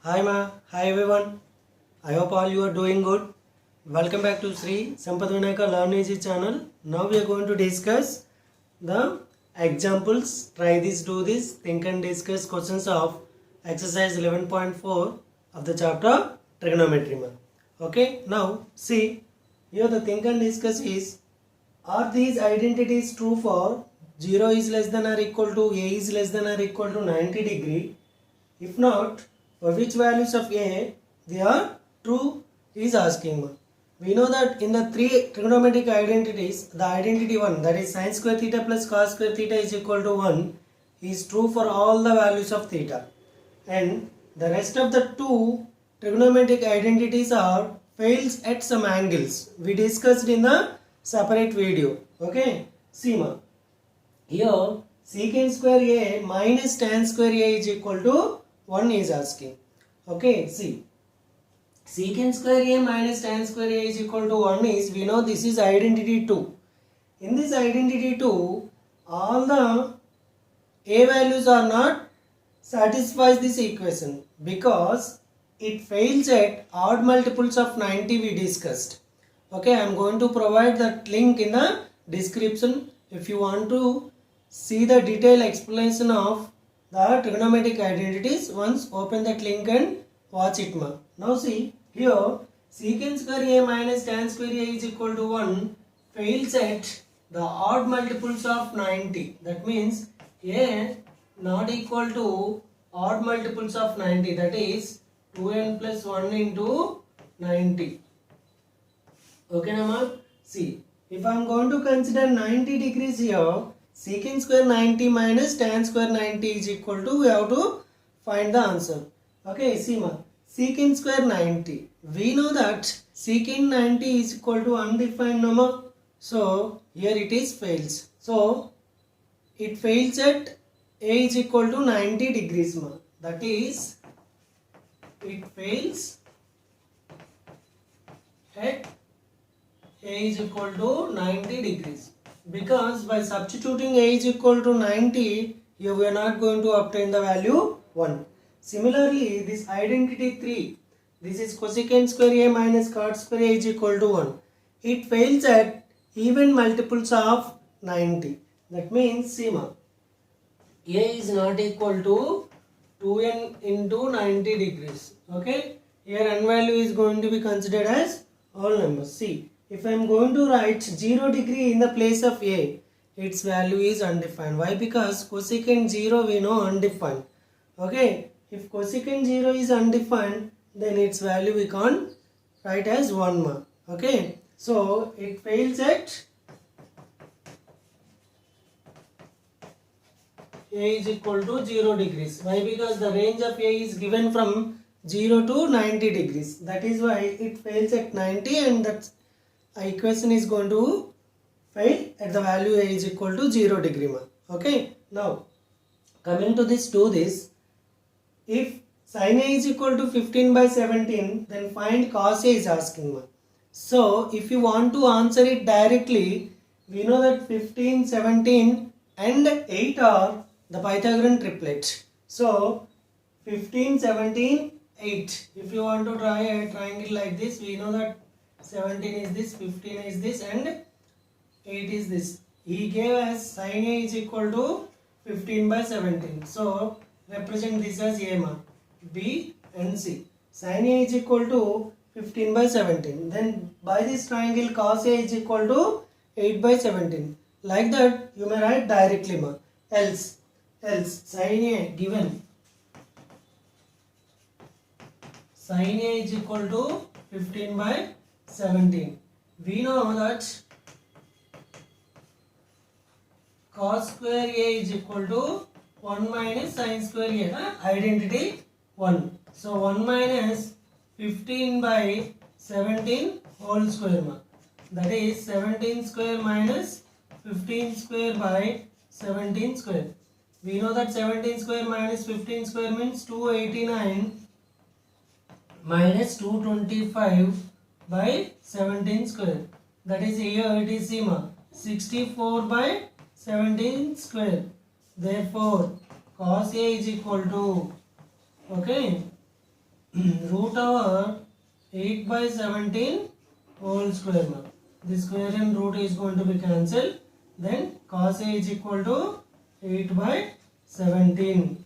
Hi Ma, hi everyone. I hope all you are doing good. Welcome back to Sri Sampath Vinayaka Learn Easy channel. Now we are going to discuss the examples. Try this, do this, think and discuss questions of exercise 11.4 of the chapter trigonometry. Ma. Okay, now see here the think and discuss is, are these identities true for 0 is less than or equal to a is less than or equal to 90 degree? If not, for which values of a they are true is asking. We know that in the three trigonometric identities, the identity 1, that is sin square theta plus cos square theta is equal to 1, is true for all the values of theta. And the rest of the two trigonometric identities are fails at some angles. We discussed in the separate video. Okay, see ma. Here secant square a minus tan square a is equal to 1 is asking. Okay, see. Secant square a minus tan square a is equal to 1 is, we know this is identity 2. In this identity 2, all the a values are not satisfies this equation because it fails at odd multiples of 90 we discussed. Okay, I am going to provide that link in the description. If you want to see the detailed explanation of the trigonometric identities, once open that link and watch it ma. Now see here secant square a minus tan square a is equal to 1 fails at the odd multiples of 90. That means a not equal to odd multiples of 90, that is 2n plus 1 into 90. Okay Nama? See, if I am going to consider 90 degrees here, secant square 90 minus tan square 90 is equal to, we have to find the answer. Okay, see ma, secant square 90. We know that secant 90 is equal to undefined number. So, here it is fails. So, it fails at a is equal to 90 degrees ma. That is, it fails at a is equal to 90 degrees. Because by substituting a is equal to 90, here we are not going to obtain the value 1. Similarly, this identity 3, this is cosecant square a minus cot square a is equal to 1. It fails at even multiples of 90. That means, see ma, a is not equal to 2n into 90 degrees. Okay, here n value is going to be considered as all numbers. See, if I am going to write 0 degree in the place of a, its value is undefined. Why? Because cosecant 0 we know undefined. Okay, if cosecant 0 is undefined, then its value we can't write as 1 ma. Okay, so it fails at a is equal to 0 degrees. Why? Because the range of a is given from 0 to 90 degrees. That is why it fails at 90, and that equation is going to fail at the value a is equal to 0 degree ma. Okay, now coming to this, do this. If sin a is equal to 15 by 17, then find cos a is asking ma. So if you want to answer it directly, we know that 15, 17 and 8 are the Pythagorean triplet. So 15, 17, 8. If you want to try a triangle like this, we know that 17 is this, 15 is this, and 8 is this. He gave us sin a is equal to 15 by 17. So represent this as a ma, b and c. Sin a is equal to 15 by 17. Then by this triangle cos a is equal to 8 by 17. Like that you may write directly ma. Else sin a given sin a is equal to 15 by 17. We know that cos square a is equal to 1 minus sin square a, identity 1. So 1 minus 15 by 17 whole square ma. That is 17 square minus 15 square by 17 square. We know that 17 square minus 15 square means 289 minus 225 by 17 square. That is, here it is ma, 64 by 17 square. Therefore cos a is equal to, okay, root over 8 by 17 whole square. The square and root is going to be cancelled. Then cos A is equal to 8 by 17.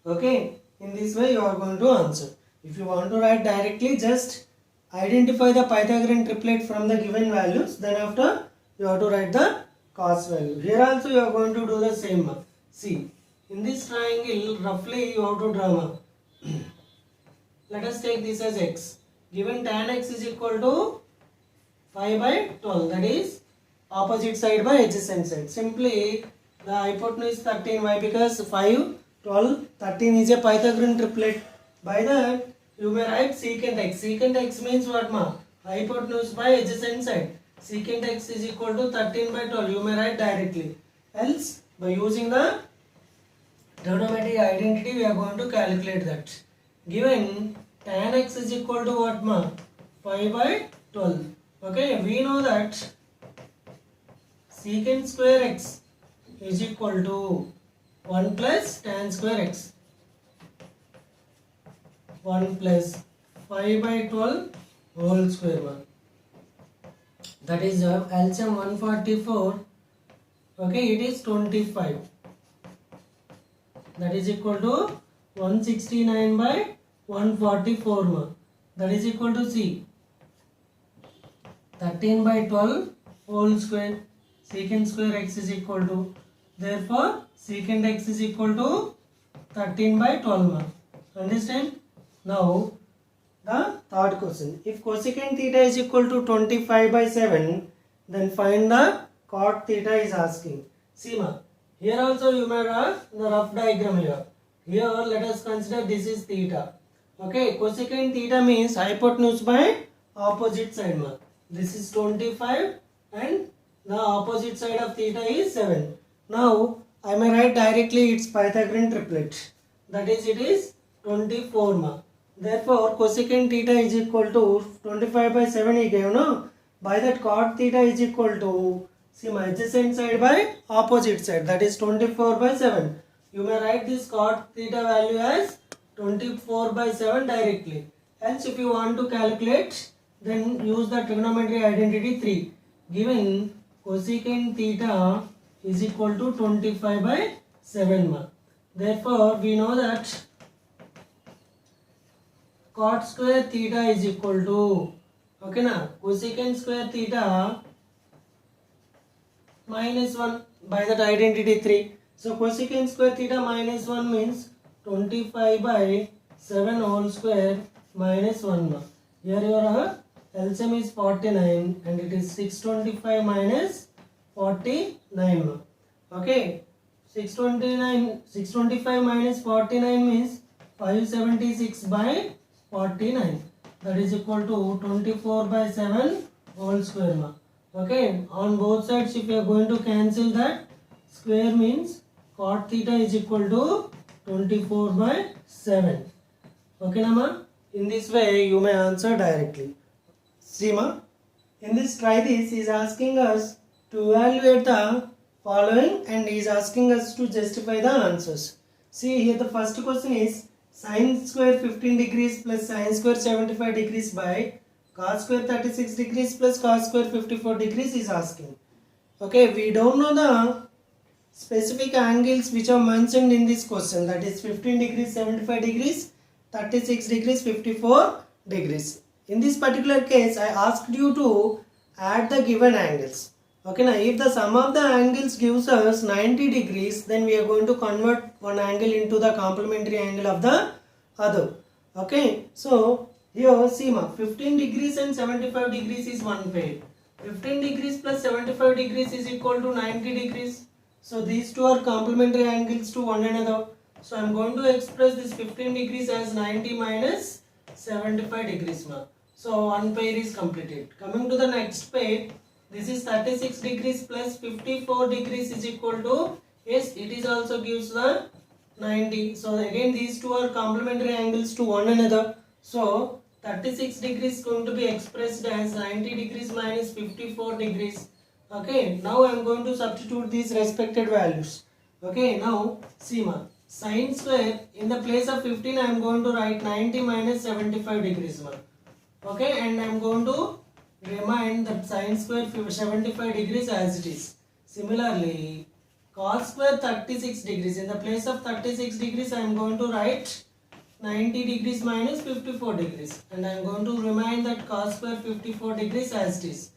Okay, in this way you are going to answer. If you want to write directly, just identify the Pythagorean triplet from the given values. Then after you have to write the cos value. Here also you are going to do the same. See, in this triangle roughly you have to draw. Let us take this as x. Given tan x is equal to 5 by 12, that is opposite side by adjacent side. Simply the hypotenuse is 13. Why? Because 5, 12, 13 is a Pythagorean triplet. By that you may write secant x. Secant x means what ma? Hypotenuse by adjacent side. Secant x is equal to 13 by 12. You may write directly. Else by using the trigonometry identity we are going to calculate that. Given tan x is equal to what ma? 5 by 12. Okay, we know that secant square x is equal to 1 plus tan square x. 1 plus 5 by 12 whole square. That is LCM 144. Okay, it is 25. That is equal to 169 by 144. That is equal to C. 13 by 12 whole square. Secant square x is equal to. Therefore, secant x is equal to 13 by 12. Understand? Now, the third question. If cosecant theta is equal to 25 by 7, then find the cot theta is asking. See ma, here also you may draw the rough diagram here. Here let us consider this is theta. Okay, cosecant theta means hypotenuse by opposite side ma. This is 25 and the opposite side of theta is 7. Now, I may write directly its Pythagorean triplet. That is, it is 24 ma. Therefore, cosecant theta is equal to 25 by 7 he gave, no? By that cot theta is equal to, see my adjacent side by opposite side, that is 24 by 7. You may write this cot theta value as 24 by 7 directly. Hence, if you want to calculate, then use the trigonometry identity 3. Given cosecant theta is equal to 25 by 7 ma. Therefore, we know that cot square theta is equal to, okay na, cosecant square theta minus 1 by that identity 3. So cosecant square theta minus 1 means 25 by 7 whole square minus 1. Here your LCM is 49 and it is 625 minus 49. Okay, 625 minus 49 means 576 by 49. That is equal to 24 by 7 whole square. Okay, on both sides if you are going to cancel that, square means cot theta is equal to 24 by 7. Okay nama? In this way you may answer directly. See ma, in this try this is asking us to evaluate the following and is asking us to justify the answers. See here the first question is sin square 15 degrees plus sin square 75 degrees by cos square 36 degrees plus cos square 54 degrees is asking. Okay, we don't know the specific angles which are mentioned in this question, that is 15 degrees, 75 degrees, 36 degrees, 54 degrees. In this particular case, I asked you to add the given angles. Okay, now if the sum of the angles gives us 90 degrees, then we are going to convert one angle into the complementary angle of the other. Okay, so here see ma, 15 degrees and 75 degrees is one pair. 15 degrees plus 75 degrees is equal to 90 degrees. So these two are complementary angles to one another. So I am going to express this 15 degrees as 90 minus 75 degrees ma. So one pair is completed. Coming to the next pair, this is 36 degrees plus 54 degrees is equal to, yes, it is also gives the 90. So again these two are complementary angles to one another. So 36 degrees is going to be expressed as 90 degrees minus 54 degrees. Okay, now I am going to substitute these respected values. Okay, now see ma, Sine square, in the place of 15 I am going to write 90 minus 75 degrees. Okay, and I am going to remind that sine square 75 degrees as it is. Similarly, cos square 36 degrees, in the place of 36 degrees I am going to write 90 degrees minus 54 degrees, and I am going to remind that cos square 54 degrees as it is.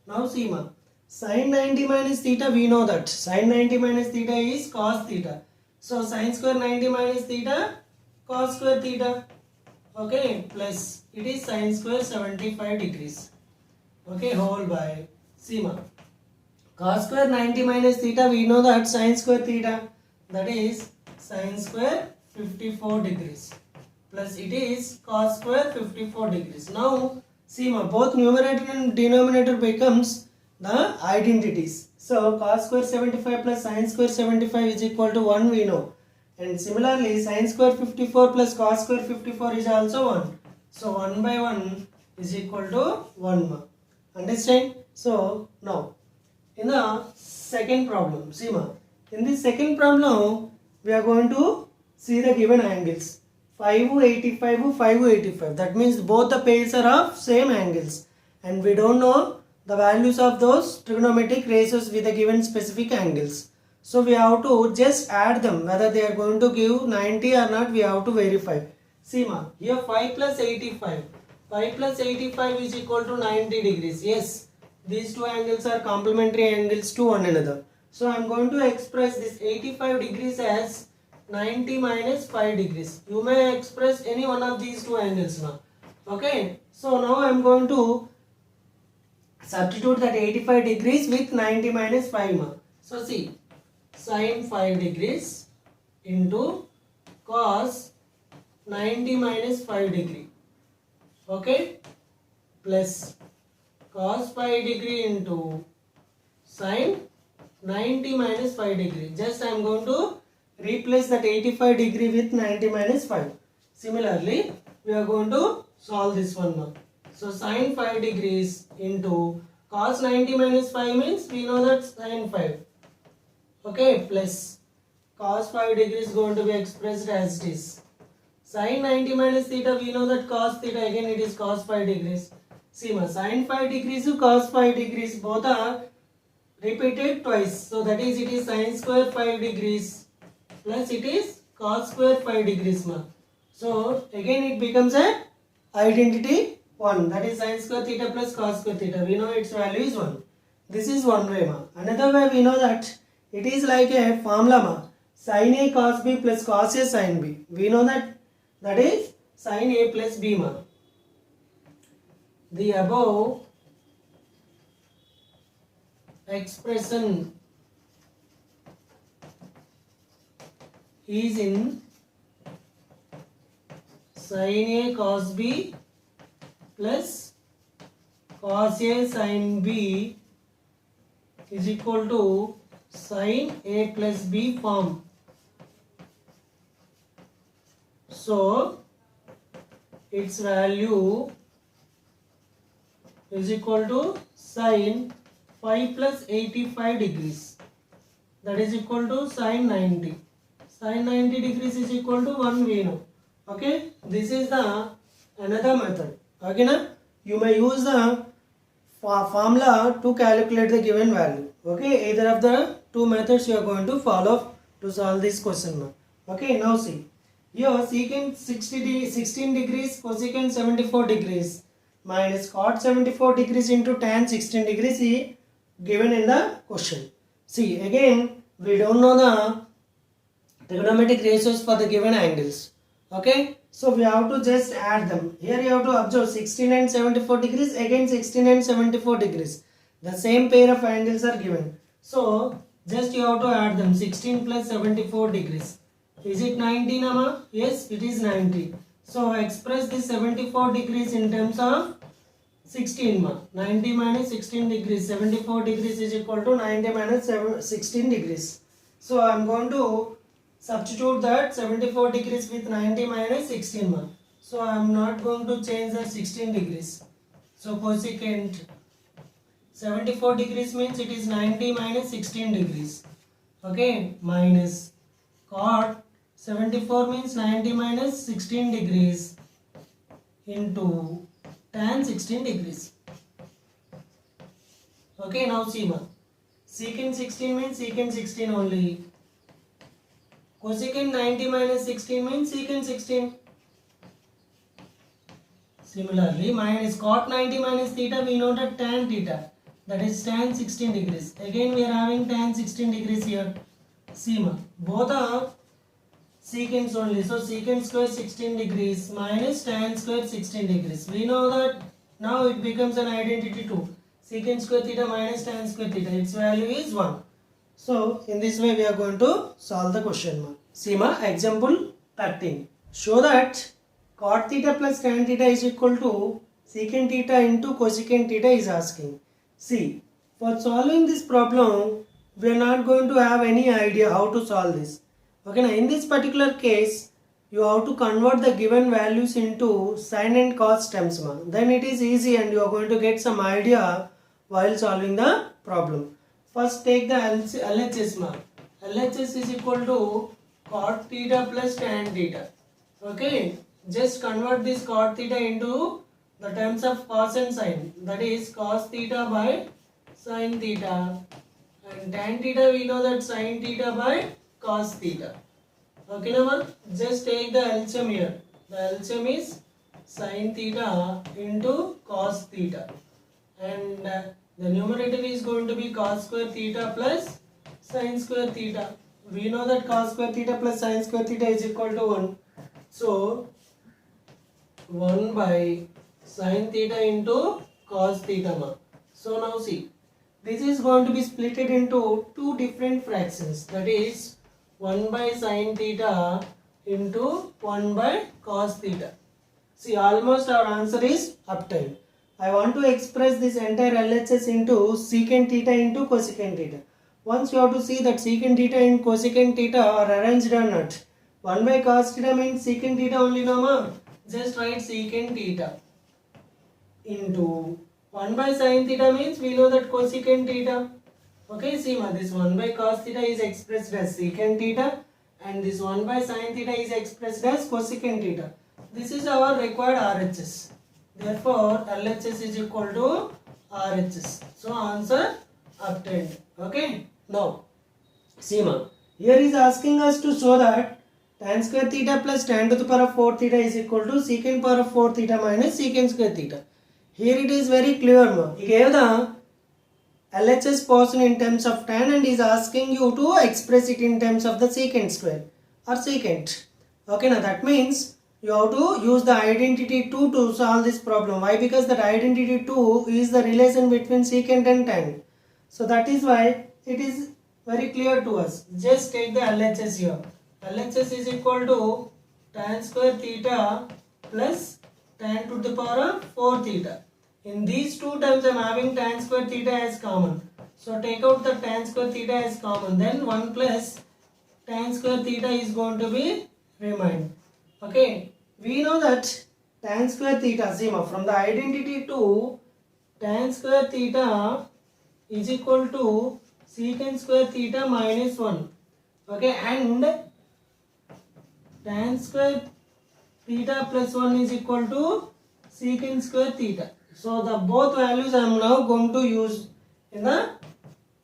Now see ma, sin 90 minus theta, we know that sin 90 minus theta is cos theta. So sin square 90 minus theta, cos square theta. Okay, plus it is sin square 75 degrees. Okay, whole by sigma. Cos square 90 minus theta, we know that sin square theta, that is sin square 54 degrees. Plus it is cos square 54 degrees. Now sigma, both numerator and denominator becomes the identities. So cos square 75 plus sin square 75 is equal to 1, we know. And similarly sin square 54 plus cos square 54 is also 1. So 1 by 1 is equal to 1. Understand? So now in the second problem, see ma, in this second problem we are going to see the given angles 585, 585. That means both the pairs are of same angles, and we don't know the values of those trigonometric ratios with the given specific angles. So we have to just add them, whether they are going to give 90 or not, we have to verify. See ma, here 5 plus 85. 5 plus 85 is equal to 90 degrees. Yes, these two angles are complementary angles to one another. So I am going to express this 85 degrees as 90 minus 5 degrees. You may express any one of these two angles now. Okay, so now I am going to substitute that 85 degrees with 90 minus 5. So see, sin 5 degrees into cos 90 minus 5 degree. Okay, plus cos 5 degree into sin 90 minus 5 degree. Just I am going to replace that 85 degree with 90 minus 5. Similarly, we are going to solve this one now. So sin 5 degrees into cos 90 minus 5 means we know that sin 5. Okay, plus cos 5 degrees is going to be expressed as it is. Sin 90 minus theta, we know that cos theta, again it is cos 5 degrees. See ma, sin 5 degrees to cos 5 degrees, both are repeated twice. So that is, it is sin square 5 degrees plus it is cos square 5 degrees ma. So again it becomes a identity 1, that is sin square theta plus cos square theta. We know its value is 1. This is one way ma. Another way we know that it is like a formula ma. Sin A cos B plus cos A sin B. We know that is sin A plus B ma. The above expression is in sin A cos B plus cos A sin B is equal to sin A plus B form. So its value is equal to sin 5 plus 85 degrees, that is equal to sin 90. Sin 90 degrees is equal to 1, we know. Okay, this is the another method. Okay na? You may use the formula to calculate the given value. Okay, either of the two methods you are going to follow to solve this question. Okay, now see, here secant 16 degrees, cosecant 74 degrees minus cot 74 degrees into tan 16 degrees is given in the question. See, again we don't know the trigonometric ratios for the given angles. Okay, so we have to just add them. Here you have to observe 16 and 74 degrees, again 16 and 74 degrees. The same pair of angles are given. So just you have to add them. 16 plus 74 degrees. Is it 90 nama? Yes, it is 90. So express this 74 degrees in terms of 16 ma. 90 minus 16 degrees. 74 degrees is equal to 90 minus 16 degrees. So I am going to substitute that 74 degrees with 90 minus 16 ma. So I am not going to change that 16 degrees. So cosecant 74 degrees means it is 90 minus 16 degrees. Okay, minus cot 74 means 90 minus 16 degrees into tan 16 degrees. Okay, now see ma. Secant 16 means secant 16 only. Cosecant 90 minus 16 means secant 16. Similarly, minus cot 90 minus theta, we know that tan theta, that is tan 16 degrees. Again we are having tan 16 degrees here. See ma, both are secants only. So secant square 16 degrees minus tan square 16 degrees. We know that now it becomes an identity too. Secant square theta minus tan square theta, its value is 1. So in this way we are going to solve the question ma. See ma, example 13. Show that cot theta plus tan theta is equal to secant theta into cosecant theta is asking. See, for solving this problem, we are not going to have any idea how to solve this. Okay, now in this particular case, you have to convert the given values into sin and cos terms. Then it is easy and you are going to get some idea while solving the problem. First take the LHS. LHS is equal to cot theta plus tan theta. Okay, just convert this cot theta into the terms of cos and sin. That is cos theta by sin theta. And tan theta we know that sin theta by cos theta. Okay, now just take the LCM here. The LCM is sin theta into cos theta. And the numerator is going to be cos square theta plus sin square theta. We know that cos square theta plus sin square theta is equal to 1. So 1 by sin theta into cos theta. So now see, this is going to be split into two different fractions. That is 1 by sin theta into 1 by cos theta. See, almost our answer is obtained. I want to express this entire LHS into secant theta into cosecant theta. Once you have to see that secant theta and cosecant theta are arranged or not. 1 by cos theta means secant theta only, no ma? Just write secant theta into 1 by sin theta means we know that cosecant theta. Okay, see ma, this 1 by cos theta is expressed as secant theta and this 1 by sin theta is expressed as cosecant theta. This is our required RHS. Therefore, LHS is equal to RHS. So, answer obtained. Okay. Now, see ma, here is asking us to show that tan square theta plus tan to the power of 4 theta is equal to secant power of 4 theta minus secant square theta. Here it is very clear ma. He gave the LHS portion in terms of tan and is asking you to express it in terms of the secant square or secant. Okay, now that means you have to use the identity 2 to solve this problem. Why? Because that identity 2 is the relation between secant and tan. So that is why it is very clear to us. Just take the LHS here. LHS is equal to tan square theta plus tan to the power of 4 theta. In these two terms I am having tan square theta as common. So take out the tan square theta as common. Then 1 plus tan square theta is going to be remained. Okay, we know that tan square theta, see ma, from the identity 2, tan square theta is equal to secant square theta minus 1. Okay, and tan square theta plus 1 is equal to secant square theta. So the both values I am now going to use in the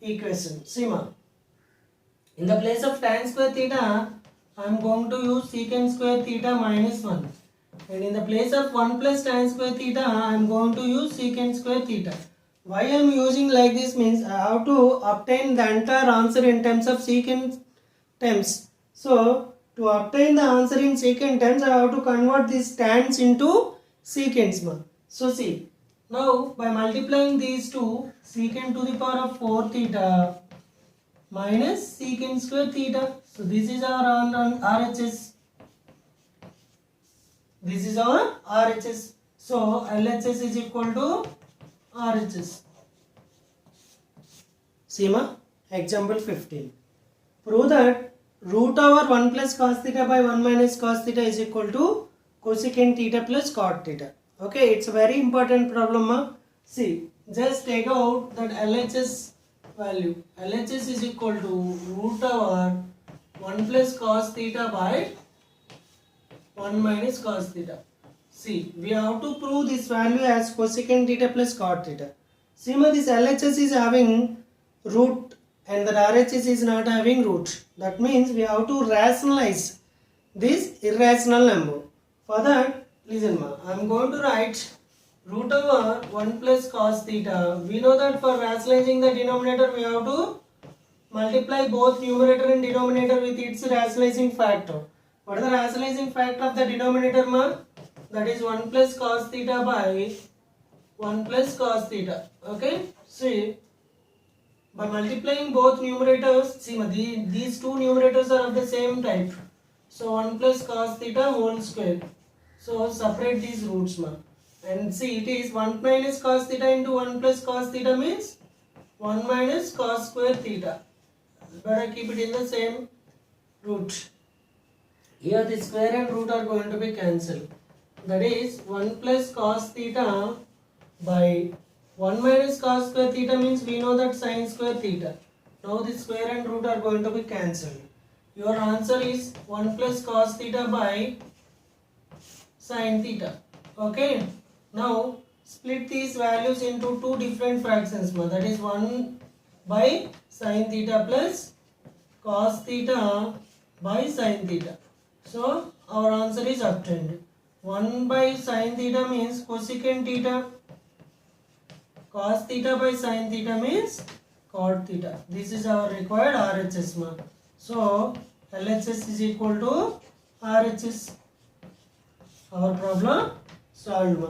equation. See ma, in the place of tan square theta, I am going to use secant square theta minus 1. And in the place of 1 plus tan square theta, I am going to use secant square theta. Why I am using like this means I have to obtain the entire answer in terms of secant terms. So to obtain the answer in secant terms, I have to convert these tans into secants. So see, now by multiplying these two, secant to the power of 4 theta minus secant square theta. So this is our RHS. This is our RHS. So LHS is equal to RHS. See ma, example 15. Prove that root over 1 plus cos theta by 1 minus cos theta is equal to cosecant theta plus cot theta. Okay, it's a very important problem ma. See, just take out that LHS value. LHS is equal to root over 1 plus cos theta by 1 minus cos theta. See, we have to prove this value as cosecant theta plus cot theta. See, this LHS is having root and the RHS is not having root. That means we have to rationalize this irrational number. For that, listen ma, I am going to write root over 1 plus cos theta. We know that for rationalizing the denominator we have to multiply both numerator and denominator with its rationalizing factor. What is the rationalizing factor of the denominator ma? That is 1 plus cos theta by 1 plus cos theta. Okay. See, by multiplying both numerators, see these two numerators are of the same type. So 1 plus cos theta whole square. So separate these roots ma. And see, it is 1 minus cos theta into 1 plus cos theta means 1 minus cos square theta. Better keep it in the same root. Here the square and root are going to be cancelled. That is 1 plus cos theta by 1 minus cos square theta means we know that sin square theta. Now the square and root are going to be cancelled. Your answer is 1 plus cos theta by sin theta. Okay. Now split these values into two different fractions. That is 1 by sin theta plus cos theta by sin theta. So our answer is obtained. 1 by sin theta means cosecant theta. Cos theta by sin theta means cot theta. This is our required RHS ma. So LHS is equal to RHS. Our problem solved ma.